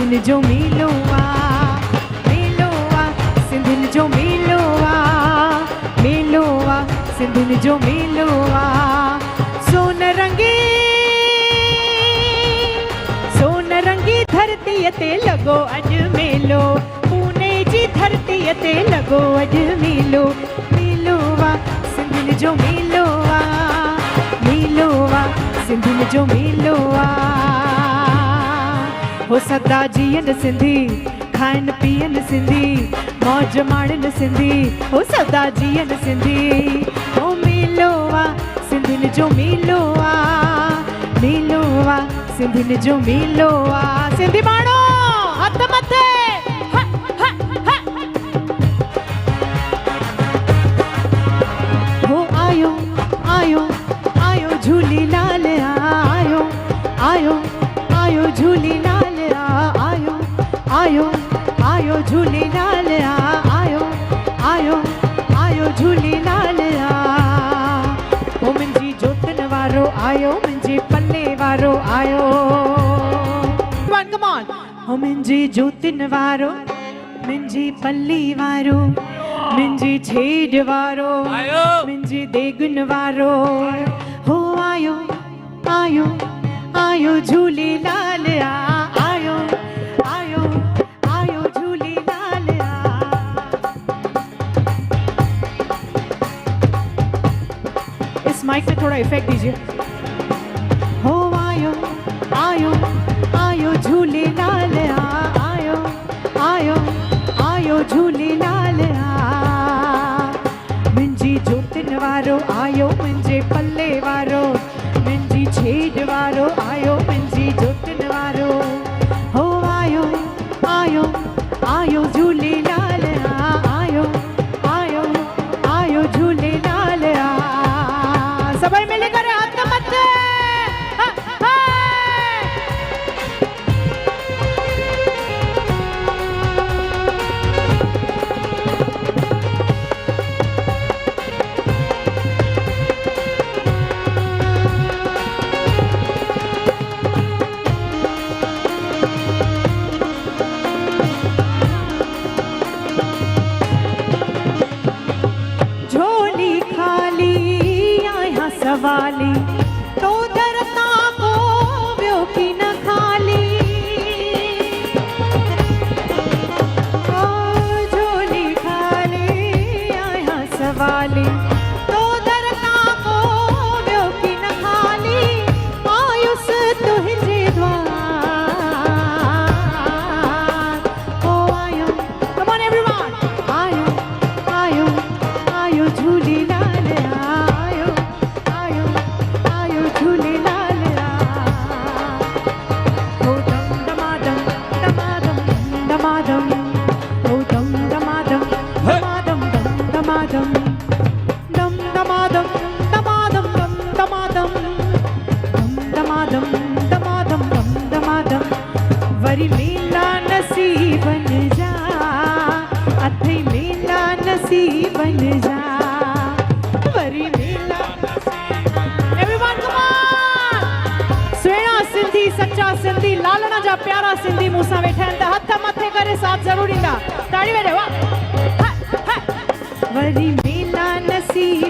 सिंधियुनि जो मेलो आहे, मेलो आहे सिंधियुनि जो मेलो आहे, मेलो आहे सिंधियुनि जो मेलो आहे। सोन रंगी धरतीअ ते लॻो अॼु मेलो, पूने जी धरतीअ ते लॻो अॼु मेलो, मेलो आहे सिंधियुनि जो मेलो आहे, मेलो आहे सिंधियुनि जो मेलो आहे। हो सदा जीअनि सिंधी, खाइनि पीअनि सिंधी, मौज माणनि सिंधी, हो सदा जीअनि सिंधी। हो मेलो आहे सिंधियुनि जो मेलो आहे, मेलो आहे सिंधियुनि जो मेलो आहे। सिंधी माण्हू हथ मथे हो आयो आयो आयो झूलेलाल आयो, आयो आयो झूलेलाल आयो, आयो आयो झूलेलाल आयो, आयो आयो झूलेलाल ओ मुंहिंजी जोतन वारो आयो, मुंहिंजे पल्ले वारो आयो। Come on, हो मुंहिंजी जोतिन वारो, मुंहिंजी पल्ली वारो, मुंहिंजी छेज वारो, मुंहिंजी देगुन वारो। हो आयो आयो आयो झूलेलाल आयो, आयो आयो झूलेलाल इस माइक में थोड़ा इफेक्ट दीजिए। हो आयो आयो आयो झूलेलाल आयो, आयो आयो झूलेलाल मुंहिंजी जोतिन वारो आयो, मुंहिंजे पल्ले वारो, मुंहिंजी छेज वारो आयो, मुंहिंजी जोतिन वारो। हो आयो आयो आयो झूलेलाल आयो, आयो आयो झूलेलाल सभई मिली करे हथ मथे वाली तो डरता को व्यो की न खाली, ओ झोली खाली आया सवाली तो डरता को व्यो की न खाली, आयुस तुझे द्वार ओ आयो। Come on everyone, आयो आयो आयो झूलेलाल वरी मेला नसीबन जा, अथई मेला नसीबन जा, worry Mela Everyone come on, सुहिणा सिंधी सच्चा सिंधी लालण जा प्यारा सिंधी मूंसां वेठा आहिनि त हथ मथे करे साथ ज़रूर ॾींदा। ताड़ी वॼायो वाह। वरी मेला नसीब